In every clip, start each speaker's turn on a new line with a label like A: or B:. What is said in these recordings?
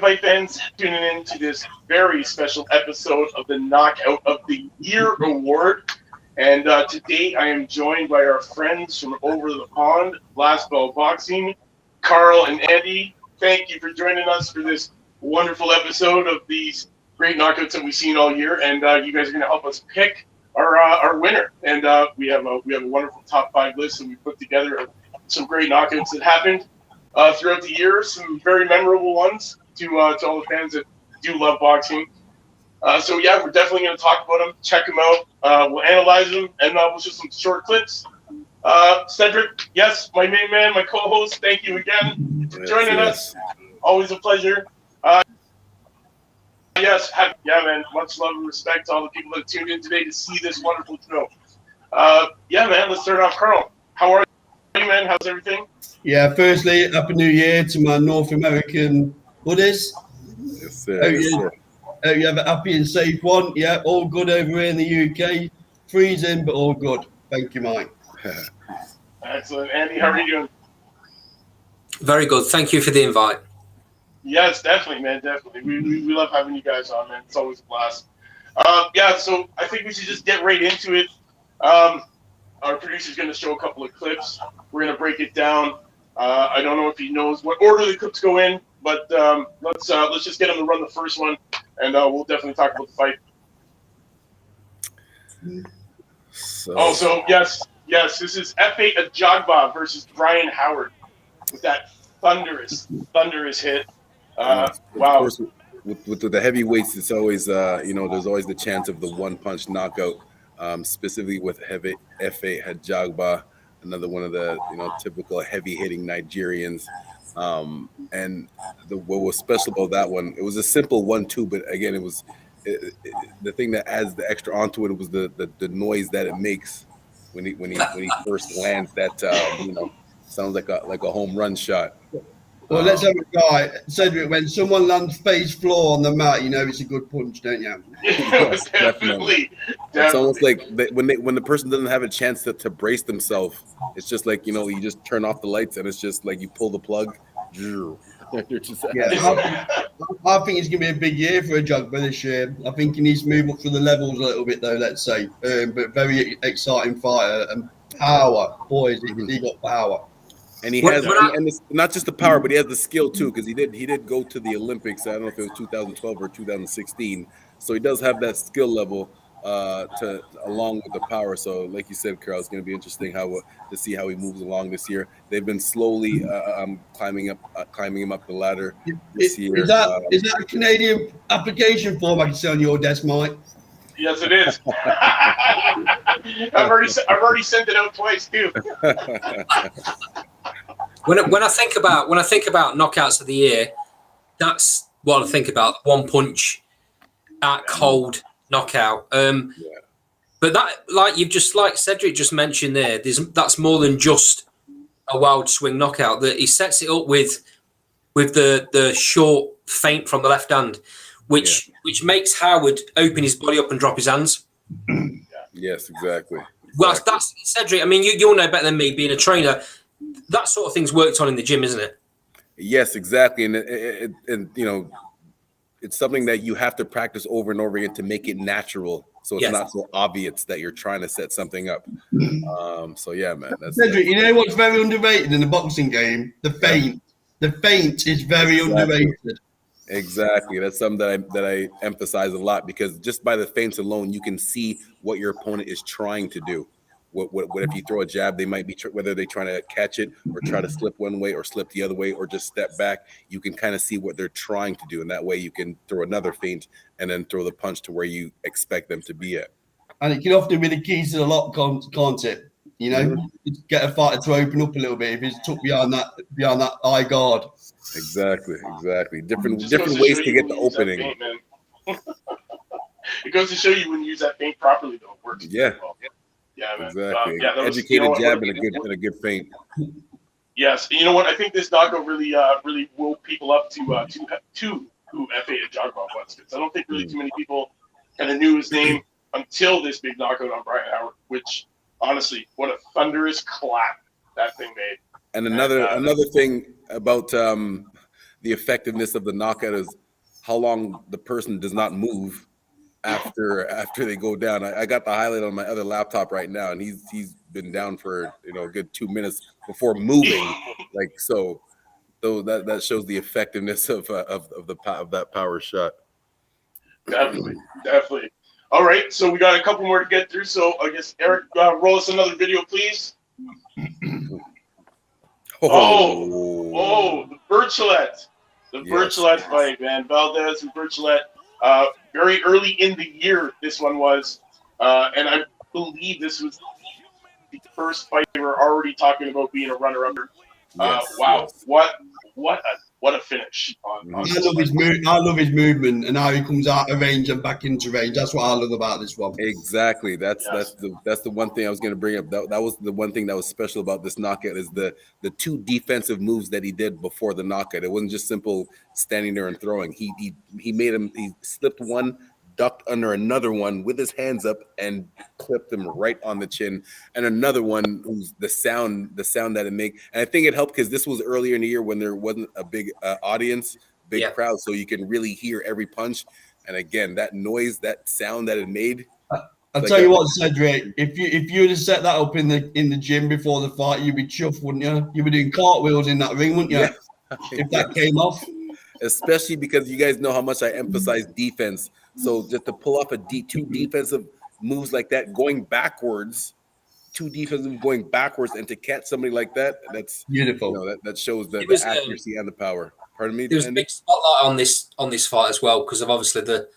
A: fight fans tuning in to this very special episode of the Knockout of the Year Award. And today I am joined by our friends from over the pond, Last Bell Boxing, Carl and Andy. Thank you for joining us for this wonderful episode of these great knockouts that we've seen all year. And you guys are going to help us pick our winner. And we have a wonderful top 5 list that we put together of some great knockouts that happened throughout the year. Some very memorable ones to all the fans that do love boxing. So yeah, we're definitely going to talk about them, check them out. We'll analyze them, and we'll show some short clips. Cedric, yes, my main man, my co-host, thank you again for joining us. Always a pleasure. Man, much love and respect to all the people that tuned in today to see this wonderful show. Man, let's start off. Carl, how are you, man? How's everything?
B: Yeah, firstly, Happy New Year to my North American buddies.
C: Yes, sir.
B: Hope you have a happy and safe one. Yeah, all good over here in the UK. Freezing, but all good. Thank you, Mike.
A: Excellent. Andy, how are you doing?
D: Very good. Thank you for the invite.
A: Yes, definitely, man. Definitely. We love having you guys on, man. It's always a blast. So I think we should just get right into it. Our producer's going to show a couple of clips. We're going to break it down. I don't know if he knows what order the clips go in, but let's just get him to run the first one, and we'll definitely talk about the fight. So yes, this is F8 Ajagba versus Brian Howard with that thunderous hit. Wow.
C: Of course, with the heavyweights, it's always there's always the chance of the one-punch knockout. Specifically with F8 Ajagba, another one of the typical heavy-hitting Nigerians. And what was special about that one, it was a simple 1-2, but again, it was the thing that adds the extra onto it was the noise that it makes when he first lands. That sounds like a home run shot.
B: Well, let's have a guy. Cedric, when someone lands face floor on the mat, you know it's a good punch, don't you?
A: Yes, definitely.
C: It's almost like when the person doesn't have a chance to brace themselves, it's just like, you just turn off the lights and it's just like you pull the plug.
B: I think it's going to be a big year for Ajagba this year. I think he needs to move up through the levels a little bit, though, let's say. But very exciting fighter and power. Boy, he got power.
C: And he has, and it's not just the power, but he has the skill too, because he did go to the Olympics. I don't know if it was 2012 or 2016. So he does have that skill level along with the power. So, like you said, Carl, it's going to be interesting to see how he moves along this year. They've been slowly climbing him up the ladder this year.
B: Is that a Canadian application form I can see on your desk, Mike?
A: Yes, it is. I've already sent it out twice too.
D: When I think about knockouts of the year, that's what I think about. One punch at cold knockout. But that, like Cedric just mentioned there, that's more than just a wild swing knockout. That he sets it up with the short feint from the left hand, which makes Howard open his body up and drop his hands.
C: Yes, exactly.
D: Well, that's Cedric. I mean, you'll know better than me, being a trainer. That sort of thing's worked on in the gym, isn't it?
C: Yes, exactly. And it's something that you have to practice over and over again to make it natural. So it's not so obvious that you're trying to set something up. So yeah, man.
B: Cedric, you know what's very underrated in the boxing game? The feint. The feint is very underrated.
C: Exactly. That's something that I emphasize a lot, because just by the feints alone, you can see what your opponent is trying to do. What if you throw a jab, they might be whether they're trying to catch it or try to slip one way or slip the other way or just step back. You can kind of see what they're trying to do, and that way you can throw another feint and then throw the punch to where you expect them to be at.
B: And it can often be the key to the lot, can't it? Get a fighter to open up a little bit if he's took behind that high guard.
C: Exactly. Different ways to get the opening.
A: Feint, it goes to show you when you use that feint properly, though. It works.
C: Yeah.
A: Well. Yeah, man.
C: Exactly. Educated jab and a good feint.
A: Yes, you know what? I think this knockout really woke people up to who F8 Ajagba was, because I don't think really too many people kind of knew his name until this big knockout on Brian Howard. Which, honestly, what a thunderous clap that thing made.
C: And another thing about the effectiveness of the knockout is how long the person does not move after they go down. I got the highlight on my other laptop right now, and he's been down for a good 2 minutes before moving. Like so that shows the effectiveness of that power shot.
A: Definitely. All right, so we got a couple more to get through. So I guess Eric, roll us another video, please. Oh, the Berchelt. The Berchelt fight, man. Valdez and Berchelt. Very early in the year, this one was. And I believe this was the first fight we were already talking about being a runner-up. Wow. What a finish.
B: I love his movement and how he comes out of range and back into range. That's what I love about this one.
C: Exactly. That's the one thing I was going to bring up. That was the one thing that was special about this knockout is the two defensive moves that he did before the knockout. It wasn't just simple standing there and throwing. He slipped one, ducked under another one with his hands up and clipped him right on the chin. And another one who's the sound that it made. And I think it helped because this was earlier in the year when there wasn't a big audience, crowd, so you can really hear every punch. And again, that noise, that sound that it made.
B: I'll tell you what, Cedric, if you would have set that up in the gym before the fight, you'd be chuffed, wouldn't you? You'd be doing cartwheels in that ring, wouldn't you? Yeah. If that came off.
C: Especially because you guys know how much I emphasize defense. So just to pull off two defensive moves like that, going backwards, and to catch somebody like that, that's
B: beautiful.
C: That shows the accuracy and the power. Pardon me.
D: There was a big spotlight on this fight as well because of obviously the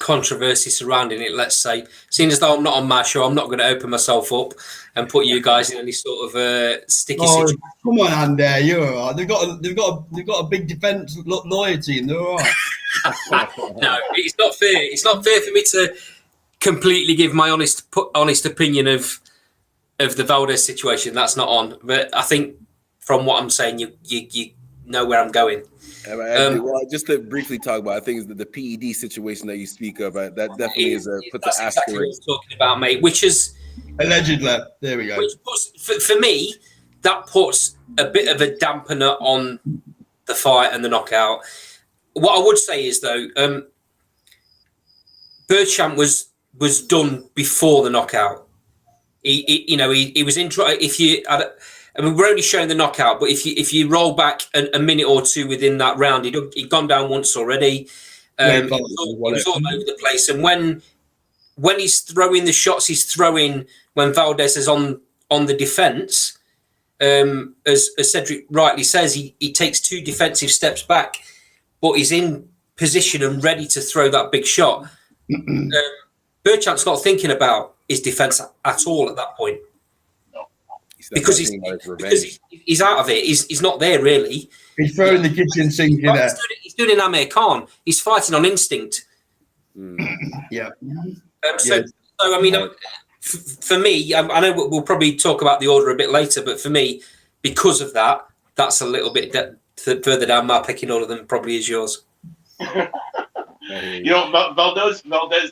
D: controversy surrounding it. Let's say, seeing as though I'm not on my show, I'm not going to open myself up and put you guys in any sort of sticky situation.
B: Come on, Andy, you're all right. They've got a big defense loyalty, and they're all right.
D: No, it's not fair. It's not fair for me to completely give my honest opinion of the Valdez situation. That's not on. But I think from what I'm saying, you know where I'm going.
C: Well, just to briefly talk about, I think is the PED situation that you speak of. That definitely puts an asterisk.
D: Exactly what I'm talking about, mate. Which is
B: allegedly. There we go.
D: Which puts, for me, that puts a bit of a dampener on the fight and the knockout. What I would say is though, Berchelt was done before the knockout. He was in. I mean, we're only showing the knockout, but if you roll back a minute or two within that round, he'd gone down once already. He was all over the place. And when he's throwing the shots he's throwing when Valdez is on the defence, as Cedric rightly says, he takes two defensive steps back, but he's in position and ready to throw that big shot. Berchelt's not thinking about his defence at all at that point. Because he's out of it. He's not there really.
B: He's throwing the kitchen sink in there.
D: He's doing an Amir Khan. He's fighting on instinct.
B: Yeah.
D: So I mean, for me, I know we'll probably talk about the order a bit later, but for me, because of that, that's a little bit further down my pecking order than probably is yours.
A: Valdez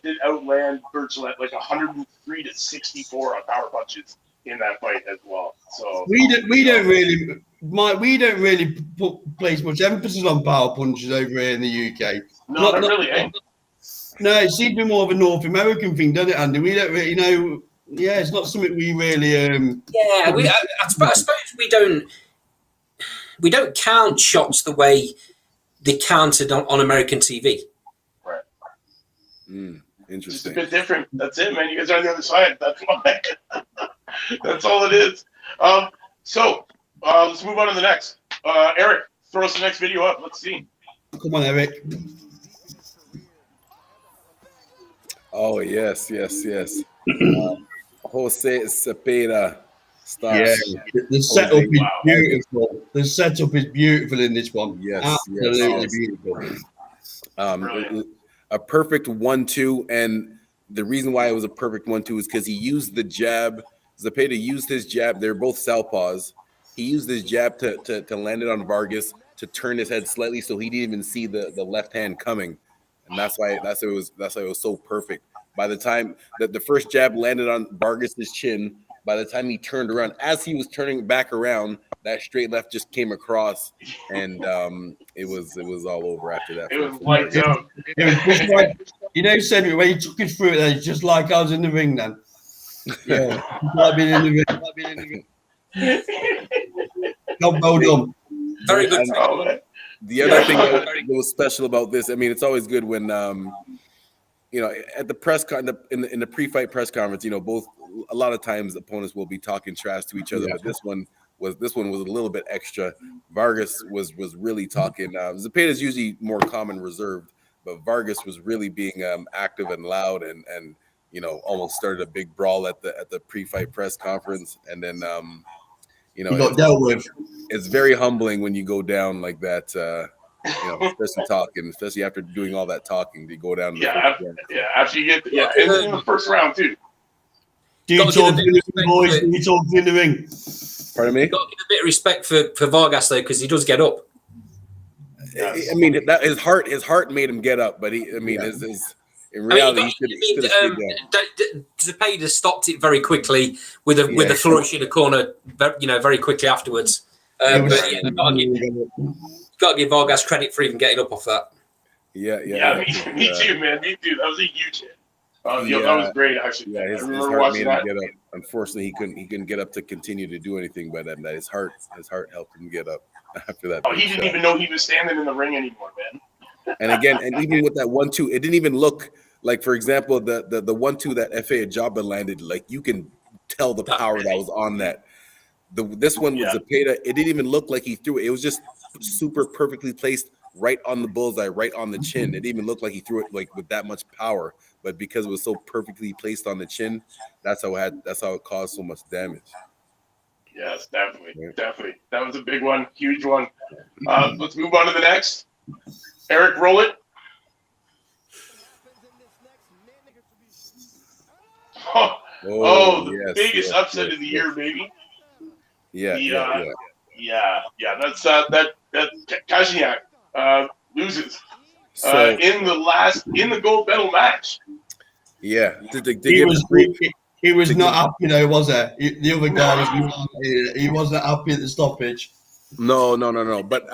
A: did outland Berchelt like 103 to 64 on power punches in that fight as well. So
B: we don't really place much emphasis on power punches over here in the UK.
A: No, not really.
B: No, it seems to be more of a North American thing, doesn't it, Andy? We don't really know. Yeah, it's not something we really.
D: I suppose we don't count shots the way they counted on American TV.
A: Right.
C: Interesting.
A: Just a bit different. That's it, man. You guys are on the other side. That's why. That's all it is. So let's move on to the next. Eric, throw us the next video up. Let's see.
B: Come on, Eric.
C: Oh, yes. Jose Cepeda.
B: Yeah, the setup is beautiful. Wow. The setup is beautiful in this one.
C: Yes,
B: absolutely beautiful.
C: A perfect 1-2, and the reason why it was a perfect 1-2 is because he used the jab. Cepeda used his jab. They're both southpaws. He used his jab to land it on Vargas, to turn his head slightly so he didn't even see the left hand coming, and that's why it was so perfect. By the time that the first jab landed on Vargas's chin, by the time he turned around, as he was turning back around, that straight left just came across, and it was all over after that.
A: It was lights out.
B: It was just like, Cedric, when he took us through it, it's just like I was in the ring then. Yeah, like being in the ring. Well done.
D: Very good.
C: The other thing that was special about this, I mean, it's always good when at the press in the pre-fight press conference, both a lot of times opponents will be talking trash to each other, but this one was a little bit extra. Vargas was really talking. Zepeda's usually more calm and reserved, but Vargas was really being active and loud, and almost started a big brawl at the pre-fight press conference, and then he got dealt with. It's very humbling when you go down like that. especially after doing all that talking, to go down.
A: After you get in the first round too.
B: Do you talk in the ring, boys? Do you talk in the ring?
C: Pardon me?
D: Got to give a bit of respect for Vargas though, because he does get up.
C: I mean, that his heart made him get up, but in reality, he should have
D: Zepeda stopped it very quickly with a flourish in the corner, very quickly afterwards. Got to give Vargas credit for even getting up off that.
A: Yeah, me too, man. Me too. That was a huge hit. That was great, actually.
C: Yeah, his heart made him get up. Unfortunately, he couldn't get up to continue to do anything, but that his heart helped him get up after that.
A: Oh, he didn't even know he was standing in the ring anymore, man.
C: And again, even with that 1-2, it didn't even look like, for example, the 1-2 that F.A. Ajaba landed. Like, you can tell the power that was on that. This one with Zepeda, it didn't even look like he threw it. It was just super perfectly placed, right on the bullseye, right on the chin. It didn't even look like he threw it like with that much power, but because it was so perfectly placed on the chin, that's how it caused so much damage.
A: Yes, definitely. That was a big one, huge one. Let's move on to the next. Eric, roll it. The biggest upset of the year, baby.
C: Yeah.
A: That's that Kazhiak loses in the gold medal match.
C: Yeah,
B: he was not happy though, was he? The other guy was not. He wasn't happy at the stoppage.
C: No. But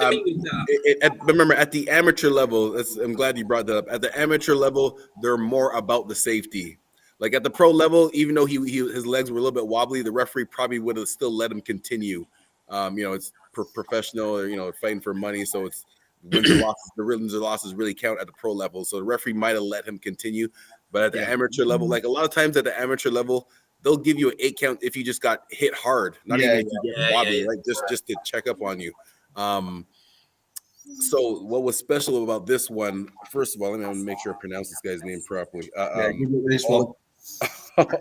C: remember, at the amateur level, I'm glad you brought that up. At the amateur level, they're more about the safety. Like at the pro level, even though his legs were a little bit wobbly, the referee probably would have still let him continue. It's professional, or fighting for money, so it's wins or losses. The wins or losses really count at the pro level, so the referee might have let him continue. But at the amateur level, like a lot of times at the amateur level, they'll give you an 8 count if you just got hit hard, not even if you get wobbly, like just to check up on you. So what was special about this one? First of all, let me make sure I pronounce this guy's name properly.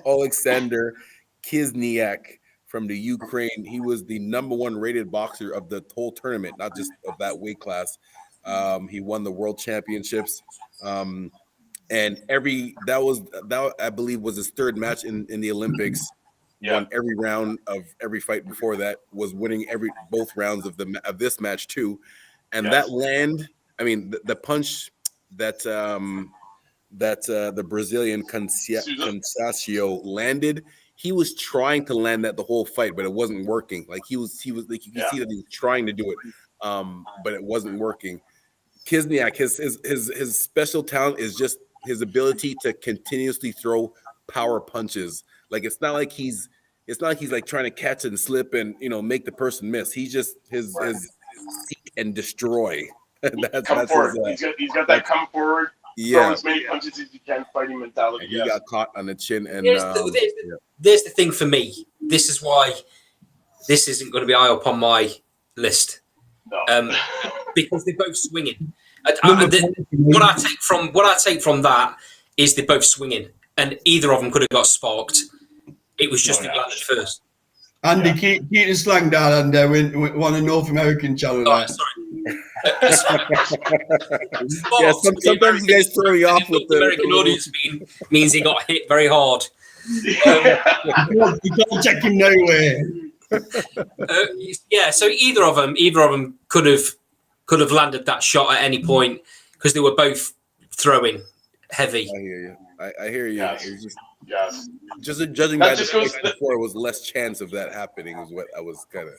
C: Alexander Kizniak from the Ukraine. He was the #1 rated boxer of the whole tournament, not just of that weight class. He won the world championships. And that I believe was his third match in the Olympics. Won every round of every fight before that. Was winning both rounds of this match too. And that land, I mean, the punch that the Brazilian Conceição landed, he was trying to land that the whole fight, but it wasn't working. Like he was like, you can see that he was trying to do it, but it wasn't working. Kizniak, his special talent is just his ability to continuously throw power punches. Like it's not like he's like trying to catch and slip and make the person miss. He's just his seek and destroy. That's
A: forward. He's got that come forward. Throw as many punches as you can, fighting mentality.
C: He got caught on the chin, and
D: there's the thing for me. This is why this isn't going to be high up on my list. No. Because they're both swinging. What I take from that is they're both swinging, and either of them could have got sparked. It was just at first.
B: Andy, keep the slang down, and we want a North American channel.
D: Oh, sorry.
C: Sometimes you guys throw me off with the
D: American audience means he got hit very hard.
B: You can't check him nowhere.
D: So either of them could have landed that shot at any point because they were both throwing heavy.
C: I hear you. I hear you.
A: Yes.
C: It was
A: Yes.
C: just judging by the fight before, it was less chance of that happening. Is what I was kind of.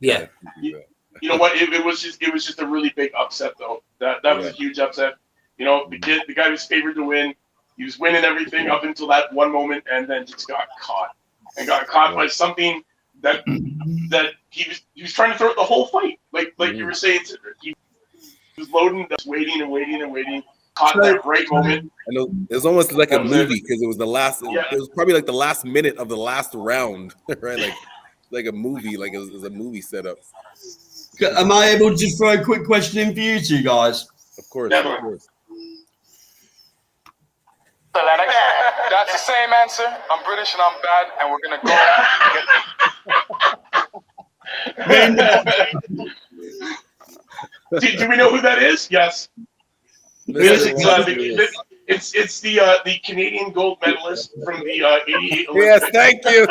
D: Yeah.
A: You know what? It was just a really big upset though. That was a huge upset. You know, the guy was favored to win. He was winning everything up until that one moment, and then just got caught by something that he was trying to throw the whole fight. Like you were saying, Cedric. He was loading, waiting and waiting and waiting. Caught that right moment.
C: I know it was almost like a movie because it was the last. It was probably like the last minute of the last round, right? Like a movie. Like it was a movie setup.
B: Am I able to just throw a quick question in for you two guys?
C: Of course.
A: Never.
C: Of course.
E: That's the same answer. I'm British and I'm bad, and we're gonna go.
A: Do we know who that is? Yes. It's the Canadian gold medalist from the '88 Olympics.
C: Yes, thank you.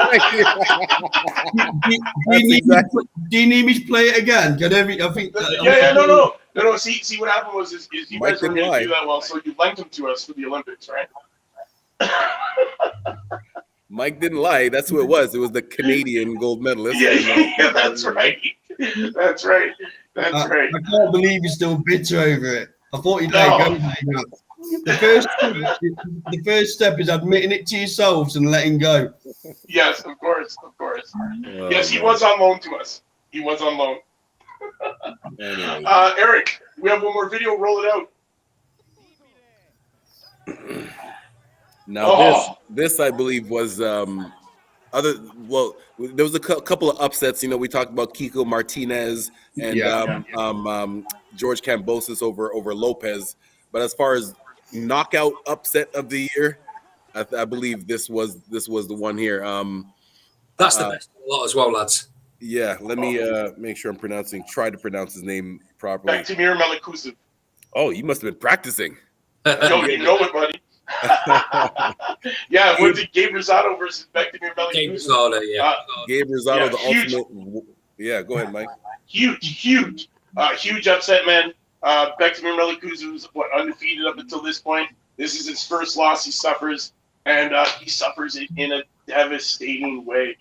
B: Do you need me to play it again? I think.
A: No. See, what happened was is you guys were going to do that well, so you lent him to us for the Olympics, right?
C: Mike didn't lie. That's who it was. It was the Canadian gold medalist.
A: Yeah, that's right. That's right. I
B: can't believe you're still bitter over it. I thought you'd go. The first step is admitting it to yourselves and letting go.
A: Yes, of course. Yes, he was on loan to us. He was on loan.
C: Anyway.
A: Eric, we have one more video. Roll it out.
C: Now this I believe was there was a couple of upsets. You know, we talked about Kiko Martinez and George Kambosos over Lopez. But as far as knockout upset of the year, I believe this was the one here.
D: That's the best of a lot as well, lads.
C: Yeah, let me make sure try to pronounce his name properly.
A: Bektimir Melikuzov.
C: Oh, you must have been practicing.
A: No, you know it, buddy. Yeah, what's it? Gabe Rosado versus Bektimir Melikuzov.
D: Gabe Rosado, yeah.
C: Gabe Rosado, the ultimate. Yeah, go ahead, Mike.
A: Huge upset, man. Bektimir Melikuzov was undefeated up until this point. This is his first loss he suffers, and he suffers it in a devastating way.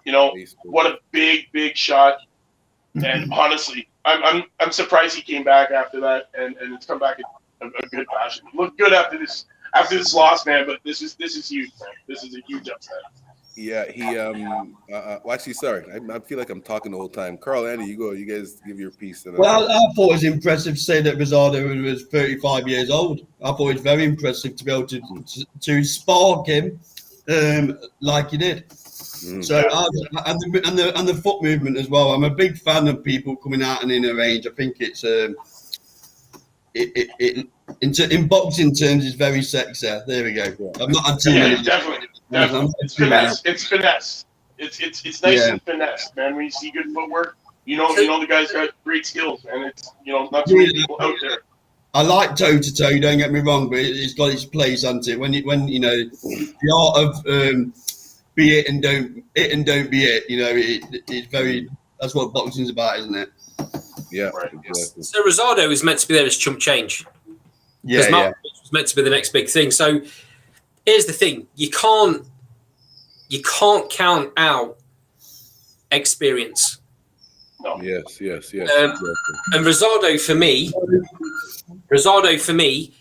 A: You know, what a big shot. And honestly, I'm surprised he came back after that, and it's come back in a good fashion. Looked good after this loss, man. But this is huge, man. This is a huge upset.
C: Yeah, he well, actually, sorry, I feel like I'm talking the whole time. Carl, Andy, you go. You guys give your piece.
B: Well, I thought it was impressive to say that Rosado was 35 years old. I thought it was very impressive to be able to spark him like he did. So and the foot movement as well. I'm a big fan of people coming out and in a range. I think it's in boxing terms, it's very sexy. There we go. I've not had too many.
A: Definitely. It's finesse. It's finesse. It's nice and finesse, man. When you see good footwork, you know the guy's got great skills, and it's not too many people out there.
B: I like toe to toe. Don't get me wrong, but it's got its place, hasn't it? When the art of be it and don't be it. It's very. That's what boxing's about, isn't it?
C: Yeah.
A: Right.
C: Exactly.
D: So Rosado is meant to be there as chump change.
B: Yeah.
D: Was meant to be the next big thing. So here's the thing: you can't count out experience.
A: No.
C: Yes. Exactly.
D: And Rosado for me,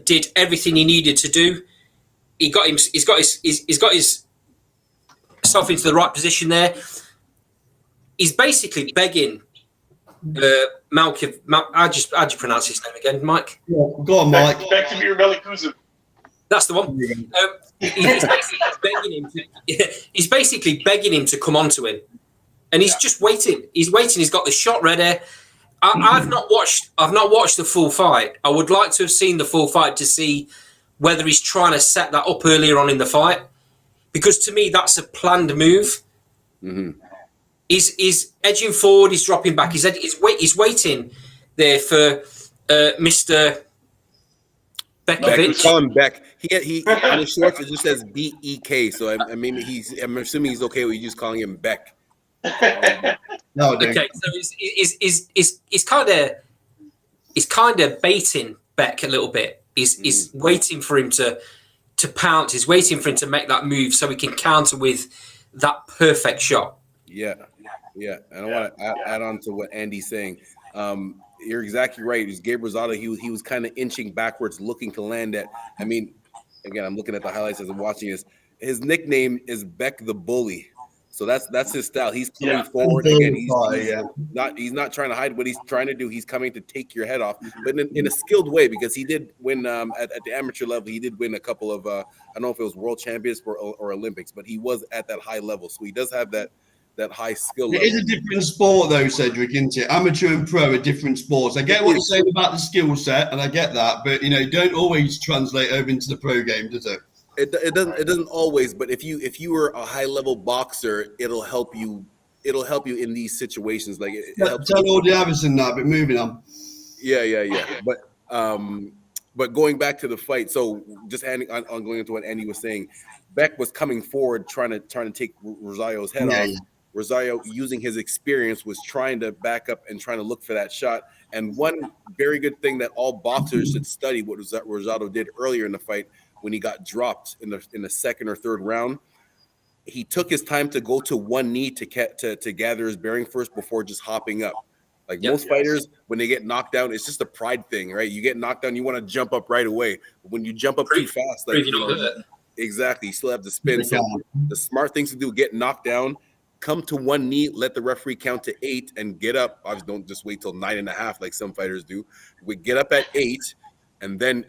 D: did everything he needed to do. He's got his self into the right position there. He's basically begging Malkiv. How'd you pronounce his name again, Mike?
B: Yeah, go on, Mike.
A: Bektimir Melikuzov.
D: That's the one. He's basically begging him to come onto him, and he's just waiting. He's waiting. He's got the shot ready. I've not watched the full fight. I would like to have seen the full fight to see whether he's trying to set that up earlier on in the fight, because to me that's a planned move.
C: Mm-hmm.
D: He's edging forward. He's dropping back. He's waiting there for Mr. Bekovic.
C: Call him Beck. He on the shorts it just says BEK. So I'm assuming he's okay with you just calling him Beck.
B: No, dude.
D: Okay, so he's kind of baiting Beck a little bit. He's waiting for him to pounce. He's waiting for him to make that move so he can counter with that perfect shot.
C: Yeah. Yeah, and I want to add on to what Andy's saying. You're exactly right. It's Gabe Rosado. He was kind of inching backwards, looking to land at. I mean, again, I'm looking at the highlights as I'm watching this. His nickname is Beck the Bully. So that's his style. He's coming forward again. He's not trying to hide what he's trying to do. He's coming to take your head off, but in a skilled way, because he did win at the amateur level. He did win a couple of I don't know if it was world champions or Olympics, but he was at that high level. So he does have that high skill level.
B: It is a different sport though, Cedric, isn't it? Amateur and pro are different sports. I get what you're saying about the skill set, and I get that, but don't always translate over into the pro game, does it?
C: It doesn't always, but if you were a high level boxer, it'll help you in these situations. Like
B: tell all the others in that, but moving on.
C: Yeah. But going back to the fight, so just on going into what Andy was saying, Beck was coming forward trying to take Rosario's head off. Rosario, using his experience, was trying to back up and trying to look for that shot. And one very good thing that all boxers should study, what Rosado did earlier in the fight, when he got dropped in the second or third round, he took his time to go to one knee to gather his bearing first before just hopping up. Like most fighters, when they get knocked down, it's just a pride thing, right? You get knocked down, you want to jump up right away. But when you jump up too fast, exactly, you still have to spin. So the smart things to do: get knocked down, come to one knee, let the referee count to 8, and get up. Obviously, don't just wait till 9.5 like some fighters do. We get up at 8. And then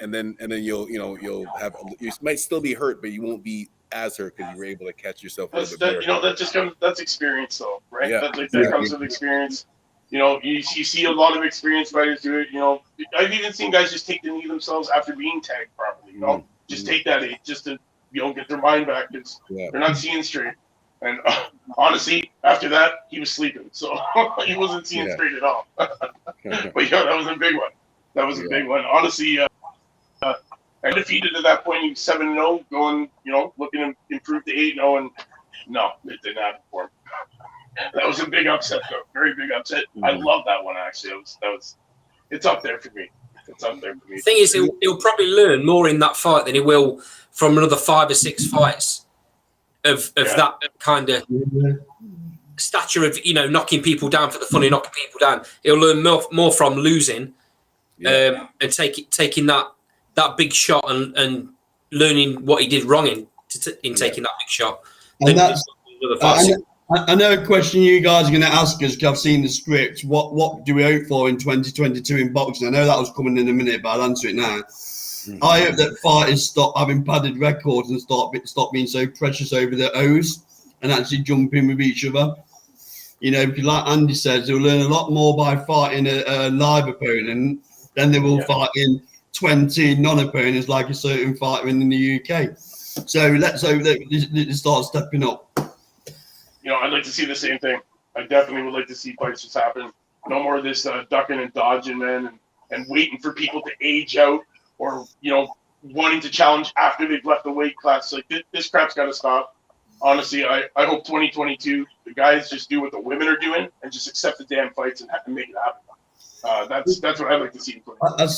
C: you'll have, you might still be hurt, but you won't be as hurt because you were able to catch yourself a little bit better.
A: That's experience though, right?
C: Yeah,
A: that comes with experience. You see a lot of experienced fighters do it. I've even seen guys just take the knee themselves after being tagged properly. Just take that 8 just to get their mind back because they're not seeing straight. And honestly, after that, he was sleeping, so he wasn't seeing straight at all. But that was a big one. That was a big one. Honestly, undefeated at that point. He was 7-0, going, looking to improve to 8-0, and no, it did not for him. That was a big upset, though. Very big upset. I love that one, actually. It's up there for me. The
D: thing is, he'll probably learn more in that fight than he will from another 5 or 6 fights of that kind of stature of, knocking people down for the fun of knocking people down. He'll learn more from losing. And taking that big shot and learning what he did wrong in taking that big shot.
B: And that's I know a question you guys are going to ask us because I've seen the script. What do we hope for in 2022 in boxing? I know that was coming in a minute, but I'll answer it now. I hope that fighters stop having padded records and stop being so precious over their O's and actually jumping with each other. Because like Andy says, they'll learn a lot more by fighting a live opponent than they will fight in 20 non-opponents like a certain fighter in the UK. So let's hope that they start stepping up.
A: I'd like to see the same thing. I definitely would like to see fights just happen. No more of this ducking and dodging, man, and waiting for people to age out or, wanting to challenge after they've left the weight class. Like, this crap's got to stop. Honestly, I hope 2022, the guys just do what the women are doing and just accept the damn fights and make it happen. That's what I'd like to see.
B: I've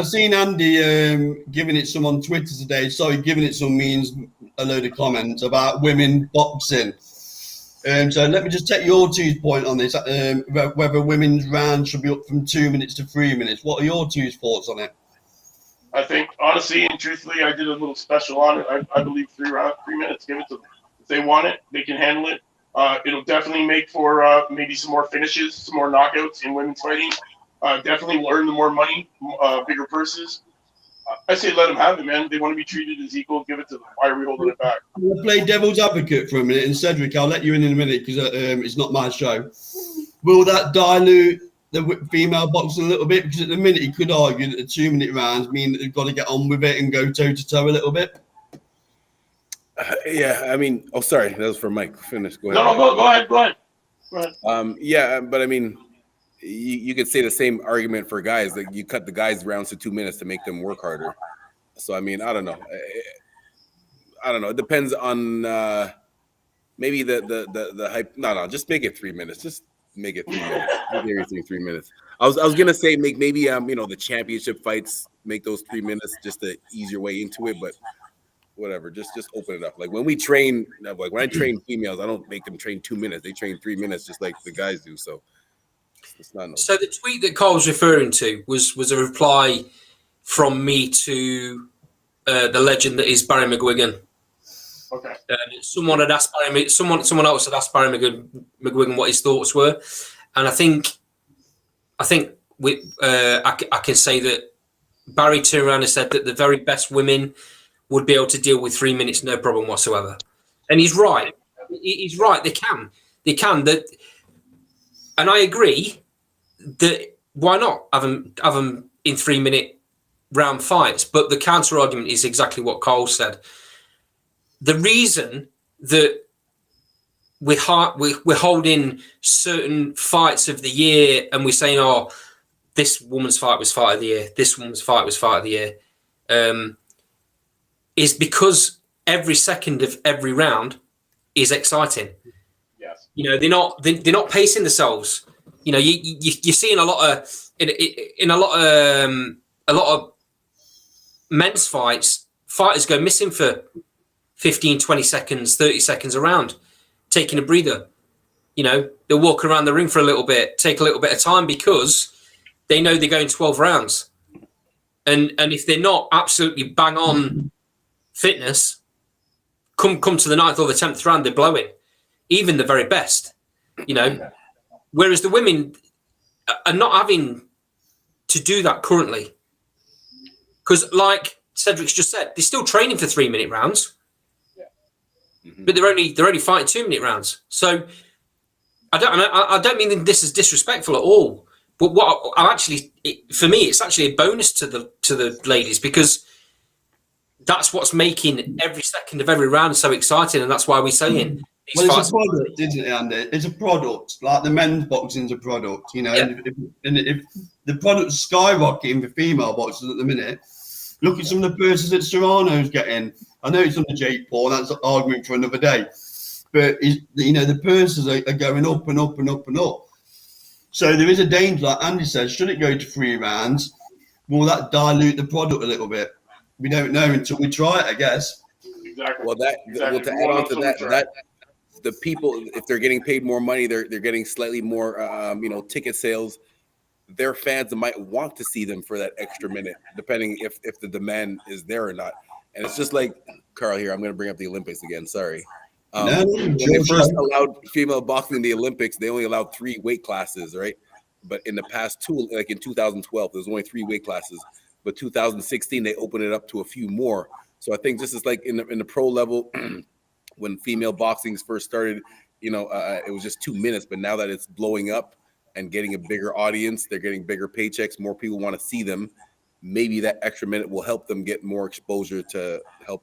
B: seen Andy giving it some on Twitter today. Sorry, giving it some means a load of comments about women boxing. So let me just take your 2 point on this. Whether women's round should be up from 2 minutes to 3 minutes. What are your 2 thoughts on it?
A: I think honestly and truthfully, I did a little special on it. I believe 3 minutes. Give it to them. If they want it, they can handle it. It'll definitely make for maybe some more finishes, some more knockouts in women's fighting. Definitely will earn them more money, bigger purses. I say let them have it, man. They want to be treated as equal. Give it to them. Why are we holding it back?
B: I'll play devil's advocate for a minute. And Cedric, I'll let you in a minute because it's not my show. Will that dilute the female boxing a little bit? Because at the minute, you could argue that the 2 minute rounds mean that they've got to get on with it and go toe to toe a little bit.
C: I mean, sorry, that was for Mike. Finish. Go ahead.
A: No, go ahead.
C: Yeah, but I mean, you could say the same argument for guys. Like, you cut the guys' rounds to 2 minutes to make them work harder. So I mean, I don't know. It depends on maybe the hype. No, just make it 3 minutes. Just make it 3 minutes. Make everything 3 minutes. I was gonna say maybe the championship fights make those 3 minutes just the easier way into it, but whatever. Just open it up. Like when we train, like when I train females, I don't make them train 2 minutes. They train 3 minutes, just like the guys do. So it's not. No.
D: So the tweet that Carl was referring to was a reply from me to the legend that is Barry McGuigan.
A: Okay.
D: Someone had asked Barry, someone else had asked Barry McGuigan what his thoughts were, and I think I can say that Barry turned around and said that the very best women would be able to deal with 3 minutes, no problem whatsoever. And he's right. He's right. They can. That, and I agree that why not have them in 3 minute round fights? But the counter argument is exactly what Cole said. The reason that we're holding certain fights of the year and we're saying, oh, this woman's fight was fight of the year, this woman's fight was fight of the year, is because every second of every round is exciting.
A: Yes.
D: You know, they're not pacing themselves. You know, you're seeing a lot of men's fights. Fighters go missing for 15, 20 seconds, 30 seconds around, taking a breather. You know, they'll walk around the ring for a little bit, take a little bit of time because they know they're going 12 rounds. And if they're not absolutely bang on fitness, come to the 9th or the 10th round, they're blowing. Even the very best, you know. Whereas the women are not having to do that currently. Because like Cedric's just said, they're still training for 3 minute rounds. But they're only fighting 2 minute rounds. So I don't mean this is disrespectful at all. But what for me, it's actually a bonus to the ladies because that's what's making every second of every round so exciting, and that's why we're saying.
B: Well, it's a product, isn't it, Andy? It's a product. Like the men's boxing's a product, you know. Yeah. And if the product's skyrocketing for female boxers at the minute, look at some of the purses that Serrano's getting. I know it's under Jake Paul. That's an argument for another day. But you know the purses are going up and up and up and up. So there is a danger, like Andy says. Should it go to 3 rounds? Will that dilute the product a little bit? We don't know until we try it, I guess.
A: Exactly.
C: Well, to add on to that, the people, if they're getting paid more money, they're getting slightly more, ticket sales. Their fans might want to see them for that extra minute, depending if the demand is there or not. And it's just like Carl here. I'm going to bring up the Olympics again. Sorry. When they first allowed female boxing in the Olympics, they only allowed 3 weight classes, right? But in the past 2, like in 2012, there's only 3 weight classes. But 2016, they opened it up to a few more. So I think just as like in the pro level, when female boxing first started, it was just 2 minutes. But now that it's blowing up and getting a bigger audience, they're getting bigger paychecks. More people want to see them. Maybe that extra minute will help them get more exposure to help.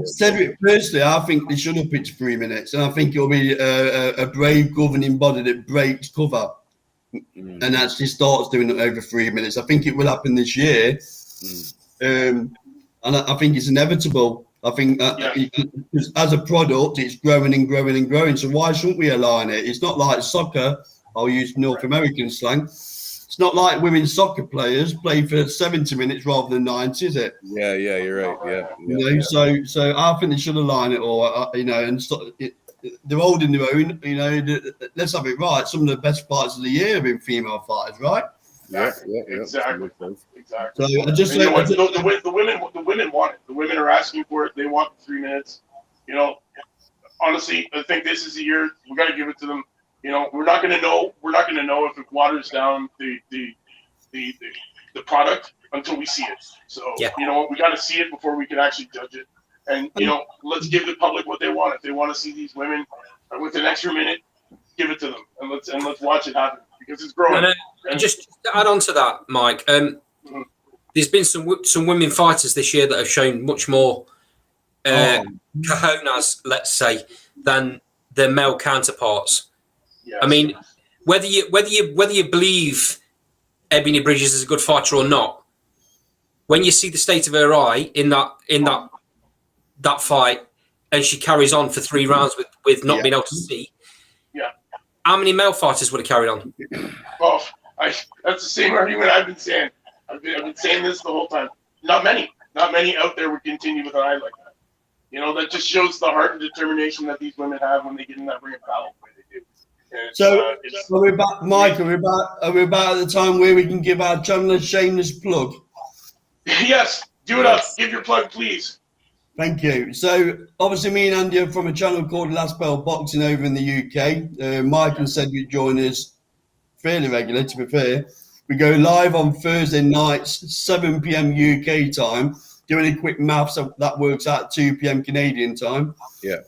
B: Cedric, personally, I think they should up it to 3 minutes. And I think it'll be a brave governing body that breaks cover. And actually starts doing it over 3 minutes. I think it will happen this year. And I think it's inevitable. I think as a product, it's growing and growing and growing. So why shouldn't we align it? It's not like soccer. I'll use North American slang. It's not like women's soccer players play for 70 minutes rather than 90, is it?
C: Yeah, you're right.
B: So I think they should align it all, and they're holding their own, let's have it right. Some of the best fights of the year have been female fighters, right?
A: Yeah, exactly.
B: So I just
A: the women want it. The women are asking for it. They want 3 minutes. Honestly, I think this is the year we got to give it to them. We're not going to know. We're not going to know if it waters down the product until we see it. So we got to see it before we can actually judge it. And let's give the public what they want. If they want to see these women with an extra minute, give it to them, and let's watch it happen because it's growing.
D: And just to add on to that, Mike, there's been some women fighters this year that have shown much more cojones, let's say, than their male counterparts. Yes. I mean, whether you believe Ebony Bridges is a good fighter or not, when you see the state of her eye in that fight, and she carries on for 3 rounds with not being able to see.
A: Yeah.
D: How many male fighters would have carried on?
A: Well, that's the same argument I've been saying. I've been saying this the whole time. Not many out there would continue with an eye like that. You know, that just shows the heart and determination that these women have when they get in that ring of battle the way they do. And
B: So, are we back, Mike? Are we about at the time where we can give our channel a shameless plug?
A: Yes, do it up. Give your plug, please.
B: Thank you. So, obviously, me and Andy are from a channel called Last Bell Boxing over in the UK. Mike and Cedric join us fairly regularly, to be fair. We go live on Thursday nights, 7 p.m. UK time. Doing a quick math, so that works out 2 p.m. Canadian time.
C: Yeah.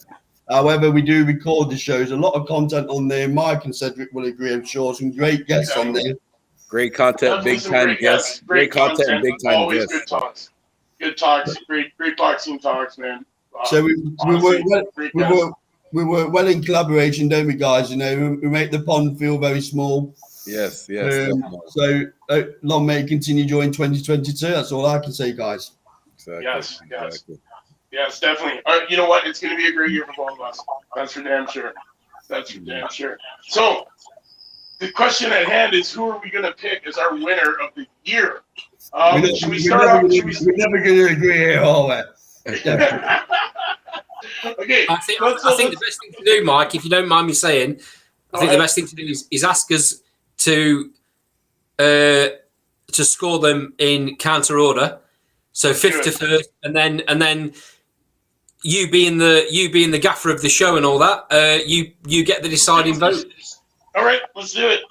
B: However, we do record the shows. A lot of content on there. Mike and Cedric will agree, I'm sure. Some great guests on there.
C: Great content, big time guests. Great content, big time
A: always
C: guests.
A: Good talks. Good talks. Great boxing talks, man.
B: So we work well in collaboration, don't we, guys? You know, we make the pond feel very small.
C: Yes.
B: So long may it continue during 2022. That's all I can say, guys.
C: Exactly.
A: Yes, definitely. You know what? It's going to be a great year for both of us. That's for damn sure. So, the question at hand is, who are we going to pick as our winner of the year? Should we start off?
B: We're never going to agree here, are we?
A: Okay.
D: I think the best thing to do, Mike, if you don't mind me saying, the best thing to do is ask us to score them in counter order. So fifth to first, and then you being the gaffer of the show and all that, you get the deciding vote.
A: All right, let's do it.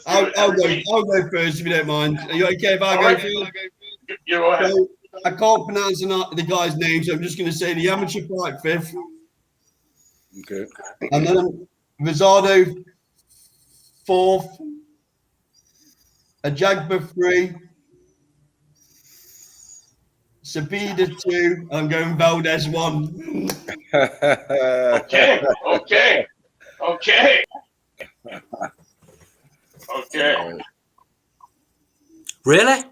B: I'll go first if you don't mind. Are you okay if I go first?
A: You go ahead.
B: So, I can't pronounce the guy's name, so I'm just going to say the amateur fight fifth.
C: Okay.
B: And then Rosado fourth, a Jagba 3, Sabida 2, I'm going Valdez 1.
A: Okay.
D: Really?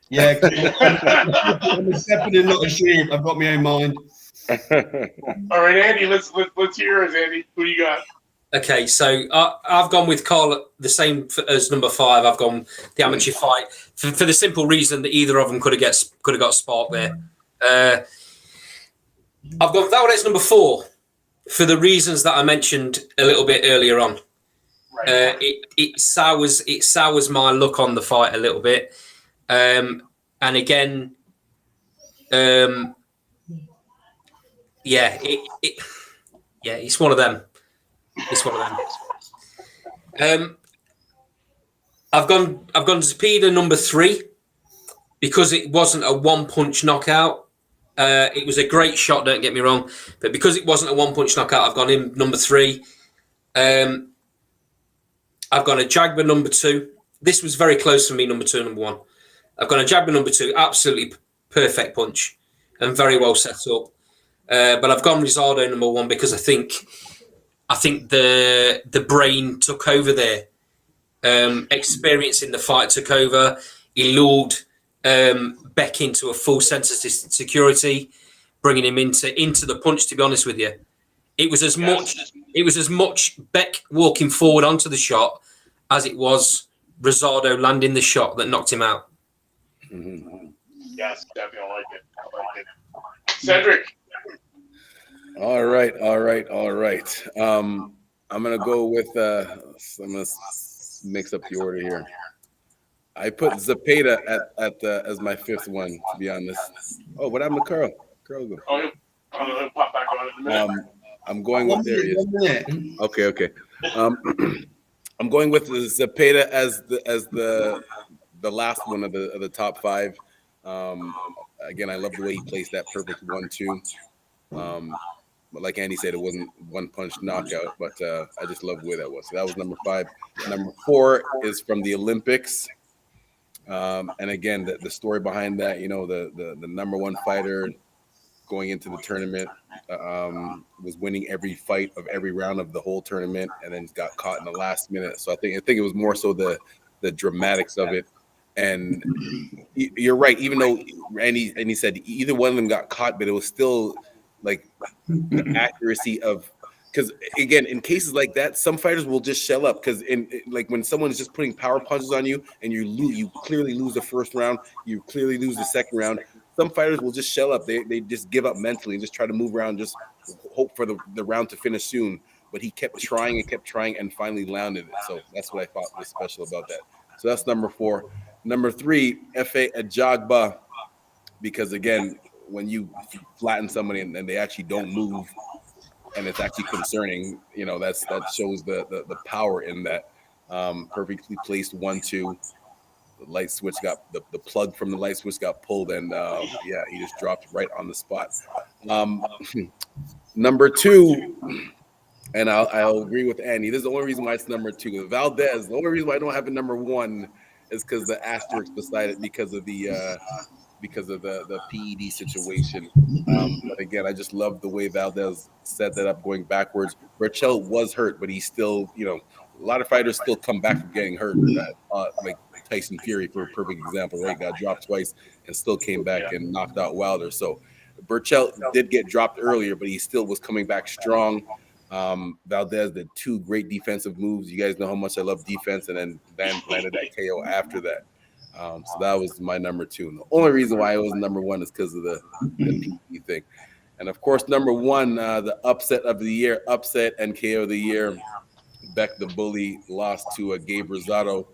B: Yeah, I'm a shepherd and not a sheep. I've got my own mind.
A: All right, Andy, let's hear yours, Andy. Who do you got?
D: Okay, so I've gone with Carl the same as number 5. I've gone the amateur fight for the simple reason that either of them could have got sparked there. I've gone Valdez number 4 for the reasons that I mentioned a little bit earlier on. Right. It sours my look on the fight a little bit, and again, it's one of them. I've gone Zapida number 3 because it wasn't a one-punch knockout. It was a great shot, don't get me wrong, but because it wasn't a one-punch knockout, I've gone him number 3. I've gone a Jagba number 2. This was very close for me, number 2 and number 1. I've gone a Jagba number 2, absolutely perfect punch and very well set up. But I've gone Rosado number 1 because I think the brain took over there. Experience in the fight took over. He lured Beck into a full sense of security, bringing him into the punch. To be honest with you, it was as much Beck walking forward onto the shot as it was Rosado landing the shot that knocked him out.
A: Mm-hmm. Yes, definitely. I like it. Cedric.
C: All right. I'm gonna go with. I'm gonna mix up the order here. I put Zapata as my 5th one, to be honest. Oh, what happened to Carl? Go.
A: Oh, I'll pop back on in a minute.
C: I'm going with there. Yes. Okay. I'm going with Zapata as the last one of the top 5. Again, I love the way he placed that perfect 1-2. But like Andy said, it wasn't one-punch knockout, but I just love the way that was. So that was number 5. Number 4 is from the Olympics. And again, the story behind that, the number 1 fighter going into the tournament was winning every fight of every round of the whole tournament, and then got caught in the last minute. So I think it was more so the dramatics of it. And you're right, even though Andy said either one of them got caught, but it was still like the accuracy of, because again, in cases like that, some fighters will just shell up because like when someone is just putting power punches on you and you clearly lose the first round, you clearly lose the second round. some fighters will just shell up. They just give up mentally and just try to move around, just hope for the round to finish soon. But he kept trying and finally landed it. So that's what I thought was special about that. So that's number 4. Number 3, F.A. Ajagba, because again, when you flatten somebody and they actually don't move, and it's actually concerning, that shows the power in that. Perfectly placed 1-2. The light switch got the plug from the light switch got pulled, and he just dropped right on the spot. Number 2, and I'll agree with Andy. This is the only reason why it's number 2. Valdez. The only reason why I don't have it number 1 is because the asterisk beside it because of the PED situation. But again, I just love the way Valdez set that up going backwards. Burchell was hurt, but he's still, a lot of fighters still come back from getting hurt. Like Tyson Fury, for a perfect example, right? Got dropped twice and still came back and knocked out Wilder. So Burchell did get dropped earlier, but he still was coming back strong. Valdez did 2 great defensive moves. You guys know how much I love defense, and then landed that KO after that. So that was my number 2. And the only reason why it was number 1 is because of the PE thing. And of course, number 1, the upset of the year, upset and KO of the year. Beck the Bully lost to Gabe Rosado.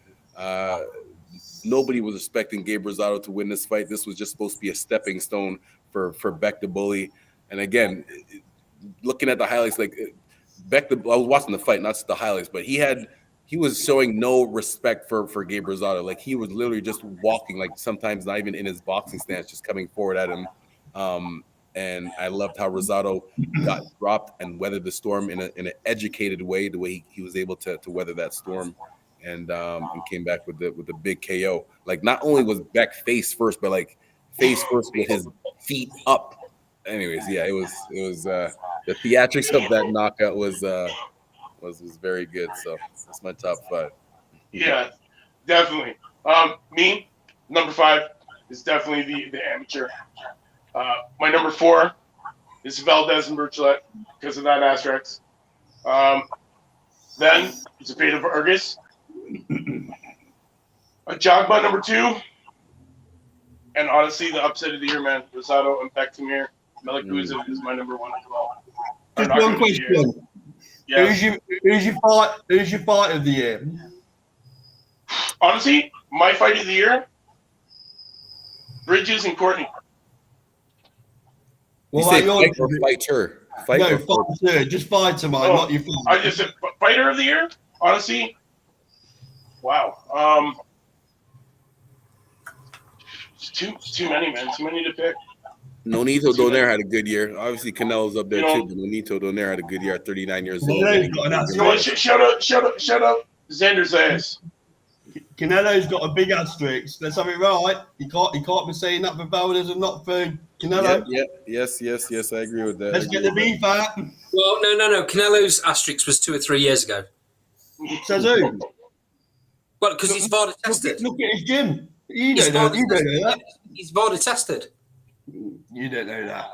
C: Nobody was expecting Gabe Rosado to win this fight. This was just supposed to be a stepping stone for Beck the Bully. And again, looking at the highlights, like I was watching the fight, not just the highlights, but he was showing no respect for Gabe Rosado. Like he was literally just walking, like sometimes not even in his boxing stance, just coming forward at him. And I loved how Rosado got dropped and weathered the storm in an educated way, the way he was able to weather that storm, and came back with the big KO. Like not only was Beck face first, but like face first with his feet up. Anyways, yeah, it was the theatrics of that knockout was very good. So that's my top 5.
A: Yeah, definitely. Me, number 5 is definitely the amateur. My number 4 is Valdez and Berchelt because of that asterisk. Then it's a fate of Argus. A Jogba number 2. And honestly, the upset of the year, man, Rosado and Bektamir. Melikuz is my number 1 as well.
B: Just one question.
A: Yeah.
B: Who's your fight of the year?
A: Honestly, my fight of the year, Bridges and Courtney.
C: You say fight or fighter?
B: Fighter. Just fighter, man, not your fight.
A: I just said fighter of the year. Honestly, wow. Too many, man. Too many to pick.
C: Nonito Donaire had a good year. Obviously, Canelo's up there too, but Nonito Donaire had a good year at 39 years old.
A: Shout out, Xander Zayas.
B: Canelo's got a big asterisk. Let's have it right. He can't be saying that for Valdez and not for Canelo.
C: Yeah. Yes, I agree with that.
B: Let's get the beef out.
D: Well, no. Canelo's asterisk was 2 or 3 years ago.
B: Says who?
D: Well, because he's VADA tested.
B: Look at his gym. You don't know that.
D: He's VADA tested.
B: You don't know that.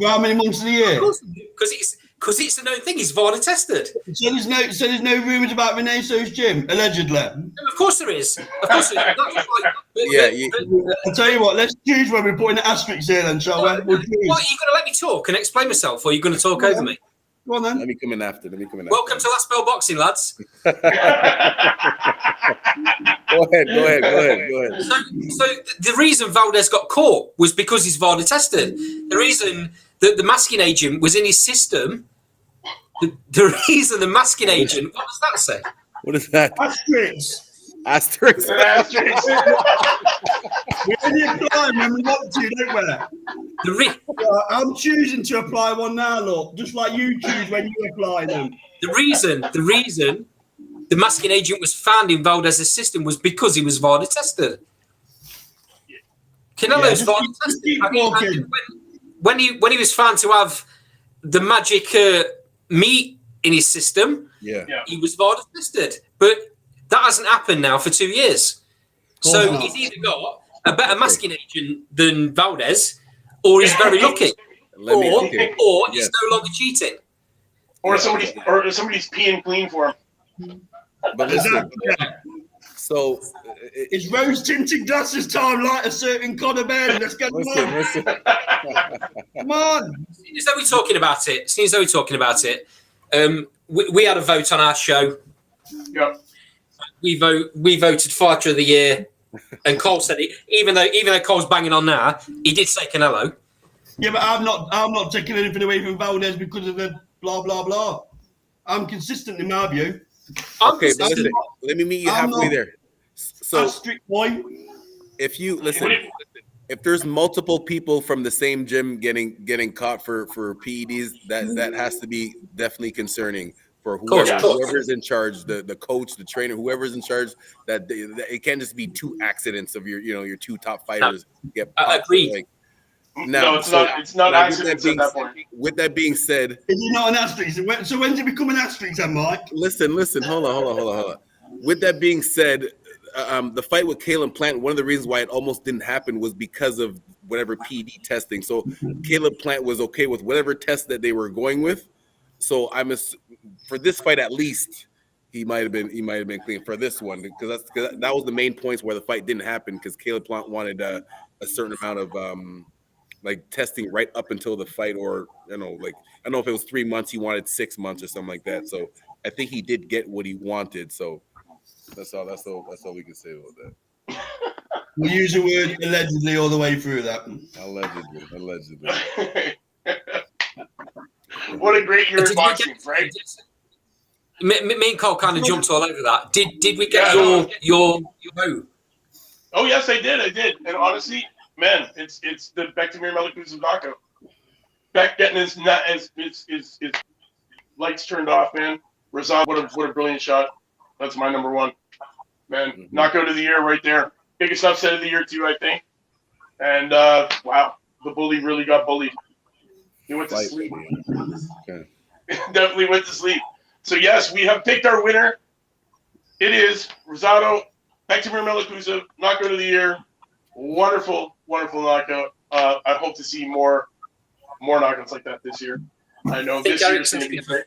B: How many months of the year?
D: Because it's a known thing. He's VADA tested.
B: So there's no rumours about Reneso's gym, allegedly.
D: No, of course there is. I'll
B: tell you what. Let's choose when we're putting the asterisks in, and shall we? Are you going
D: to let me talk and explain myself, or are you going to talk over me?
B: Go on then.
C: Let me come in after.
D: Welcome to Last Bell Boxing, lads.
C: Go ahead.
D: So the reason Valdez got caught was because he's VADA tested. The reason that the masking agent was in his system. The reason the masking agent. What does that say?
C: What is that? Asterisks.
B: We only apply when we want to, don't we? I'm choosing to apply one now, look. Just like you choose when you apply them.
D: The reason the masking agent was found in Valdez's system was because he was VADA tested. Canelo's VADA tested. When he was found to have the magic meat in his system, he was VADA tested. But that hasn't happened now for 2 years. So he's either got a better masking agent than Valdez, or he's very lucky, or he's no longer cheating,
A: or somebody's peeing clean for him.
C: But listen, So
B: it's rose tinted glasses time, like a certain Conor Benn. Let's go.
C: Listen.
B: Come on.
D: Seeing as though we're talking about it, we had a vote on our show.
A: Yep.
D: We voted fighter of the year, and Cole said it. Even though Cole's banging on now, he did say Canelo.
B: Yeah, but I'm not taking anything away from Valdez because of the blah blah blah. I'm consistent in my view.
C: Okay, but listen, let me meet you halfway there. So,
B: strict boy.
C: If you listen, if there's multiple people from the same gym getting caught for PEDs, that has to be definitely concerning for whoever's in charge, the coach, the trainer, whoever's in charge. That it can't just be two accidents of your two top fighters get.
D: I agree.
C: Like,
A: no, it's not accidents at that point.
C: With that being said,
B: is it not an asterisk? So when did it become an asterisk, then, Mike?
C: Listen. Hold on. With that being said, the fight with Caleb Plant, one of the reasons why it almost didn't happen was because of whatever PD testing. So Caleb Plant was okay with whatever test that they were going with. So for this fight at least, he might have been clean for this one because that was the main points where the fight didn't happen because Caleb Plant wanted a certain amount of like testing right up until the fight, or like I don't know if it was 3 months, he wanted 6 months or something like that. So I think he did get what he wanted. So that's all we can say about that.
B: We use the word allegedly all the way through that.
C: Allegedly.
A: What a great year in boxing, right?
D: Me and Cole kind of jumped all over that. Did we get your vote?
A: Oh yes, I did. And honestly, man, it's the Bektimir Melikuzov knockout. Beck getting his lights turned off, man. Razan, what a brilliant shot. That's my number one. Man, knockout of the year right there. Biggest upset of the year too, I think. And wow, the bully really got bullied. He went to sleep.
C: Okay.
A: Definitely went to sleep. So yes, we have picked our winner. It is Rosado Bektimir Melikuzov, knockout of the year. Wonderful knockout. I hope to see more knockouts like that this year. I know this year is going to be great.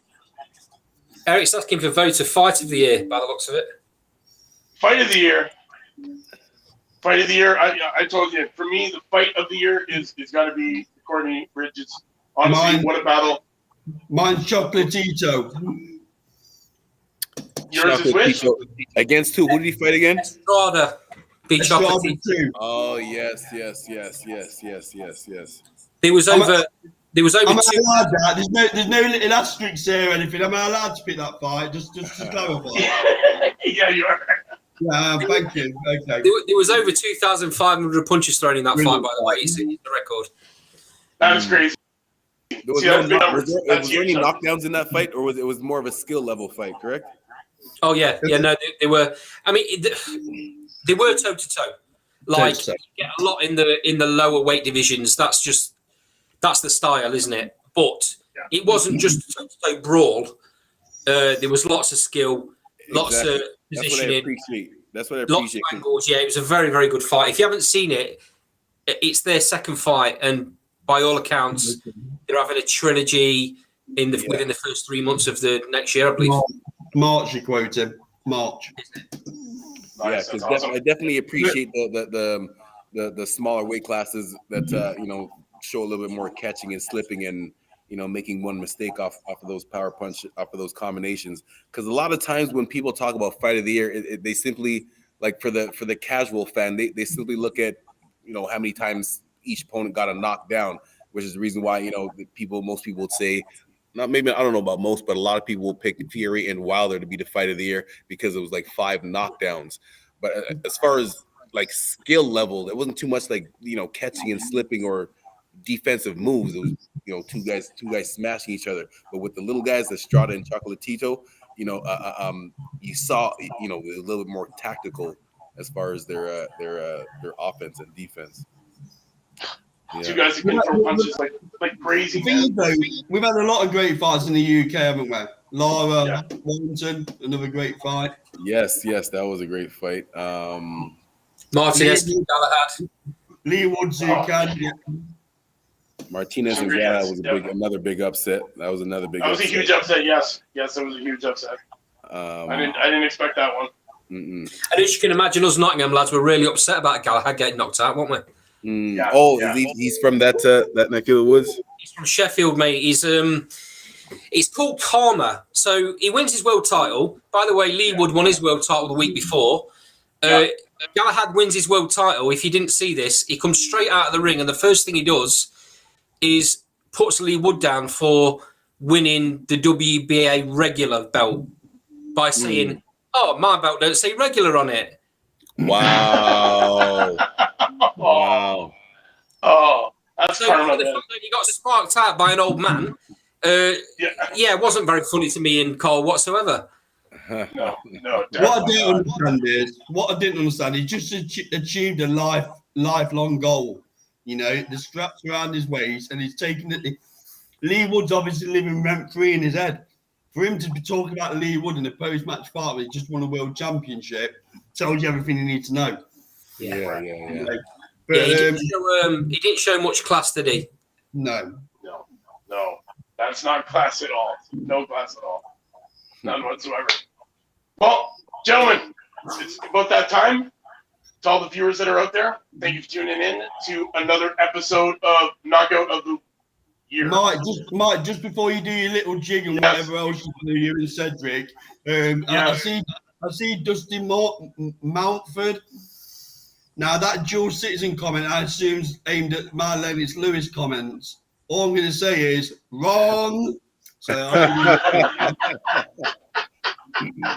D: Eric's asking for vote of fight of the year by the looks of it.
A: Fight of the year. I told you, for me, the fight of the year is got to be Courtney Bridges. Honestly, what a battle.
B: Mine's Chocolatito.
A: Yours is which?
C: Against who? Who did he fight again?
D: Estrada. Beat Chocolatito.
C: Oh, yes.
D: There was over
B: I'm not
D: two.
B: allowed that. There's no little asterisks there or anything. I'm not allowed to pick that fight. Just to clarify.
A: Yeah, you are.
B: Yeah, thank you. Okay.
D: There was over 2,500 punches thrown in that fight, by the way. It's the record.
A: That is crazy.
C: Was there any knockdowns in that fight, or was it more of a skill level fight? Correct.
D: Oh yeah. No, they were. I mean, they were toe to toe. Like you get a lot in the lower weight divisions. That's the style, isn't it? But it wasn't just a toe to toe brawl. There was lots of skill, lots of positioning.
C: That's what I appreciate.
D: Lots of angles. Yeah, it was a very, very good fight. If you haven't seen it, it's their second fight, and by all accounts, they're having a trilogy within the first 3 months of the next year, I believe.
B: March, you quote him. March.
C: Yeah, because awesome. I definitely appreciate the smaller weight classes that show a little bit more catching and slipping and making one mistake off of those power punch, off of those combinations. Because a lot of times when people talk about fight of the year, they simply, like for the casual fan, they simply look at how many times each opponent got a knockdown, which is the reason why most people would say, not maybe, I don't know about most, but a lot of people will pick Fury and Wilder to be the fight of the year because it was like 5 knockdowns. But as far as like skill level, it wasn't too much like catching and slipping or defensive moves. It was two guys smashing each other. But with the little guys, Estrada and Chocolatito, you saw a little bit more tactical as far as their offense and defense. Yeah.
A: Two guys who can throw punches like crazy.
B: We've had a lot of great fights in the UK, haven't we? Lara, Wellington, another great fight.
C: Yes, that was a great fight.
D: Martinez, Galahad,
B: Lee Woods,
C: Martinez and Galahad was another big upset. That was another big.
A: That was a huge upset. Yes, that was a huge upset. I didn't expect that one.
D: And as you can imagine, us Nottingham lads were really upset about Galahad getting knocked out, weren't we?
C: He's from that neck of the woods.
D: He's from Sheffield, mate. It's called Karma. So he wins his world title. By the way, Lee Wood won his world title the week before. Galahad wins his world title. If you didn't see this, he comes straight out of the ring, and the first thing he does is puts Lee Wood down for winning the WBA regular belt by saying, "Oh, my belt don't say regular on it."
C: Wow. Wow.
A: Oh, that's
D: so
A: karma.
D: the fact that you got sparked out by an old man, it wasn't very funny to me and Cole whatsoever.
A: No.
B: What I didn't understand, he just achieved a lifelong goal. You know, the straps around his waist, and he's taking it. Lee Wood's obviously living rent free in his head. For him to be talking about Lee Wood in a post-match fight where he just won a world championship tells you everything you need to know.
C: Yeah.
B: But,
D: he didn't show much class, did he?
B: No.
A: That's not class at all. No class at all. None whatsoever. Well, gentlemen, it's about that time. To all the viewers that are out there, thank you for tuning in to another episode of Knockout of the Year.
B: Mike, just before you do your little jig and whatever else you do, you and Cedric, I see Dustin Mountford. Now, that dual citizen comment, I assume, is aimed at my Lennox Lewis comments. All I'm going to say is, wrong. So,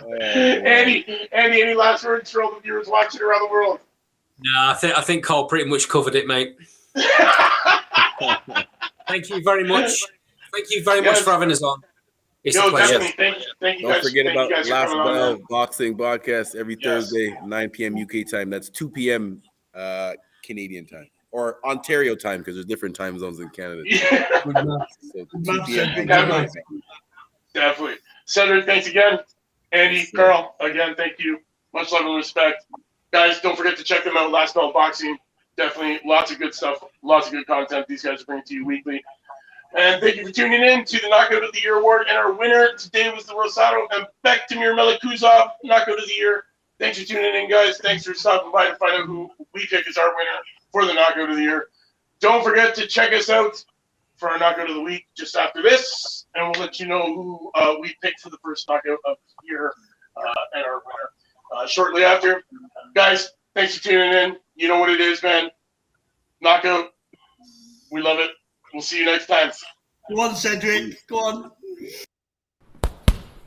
A: Andy, any last words for all the viewers watching around the world?
D: No, I think Cole pretty much covered it, mate. Thank you very much. Thank you very much for having us on. It's a pleasure.
A: Thank you
C: Don't
A: guys.
C: forget
A: Thank
C: about
A: you guys for
C: Last
A: coming on,
C: Bell
A: man.
C: Boxing Podcast every Thursday, 9 p.m. UK time. That's 2 p.m. Canadian time. Or Ontario time, because there's different time zones in Canada. So 2 p.m.
A: Definitely. Cedric, thanks again. Andy, Carl, again, thank you. Much love and respect. Guys, don't forget to check them out. Last Bell Boxing. Definitely lots of good stuff, lots of good content these guys are bringing to you weekly. And thank you for tuning in to the Knockout of the Year Award. And our winner today was the Rosado and Bektemir Melikuzov Knockout of the Year. Thanks for tuning in, guys. Thanks for stopping by to find out who we pick as our winner for the Knockout of the Year. Don't forget to check us out for our Knockout of the Week just after this, and we'll let you know who we picked for the first Knockout of the Year and our winner shortly after. Guys, thanks for tuning in. You know what it is, man. Knockout. We love it. We'll see you next time.
B: Go on, Cedric. Go on.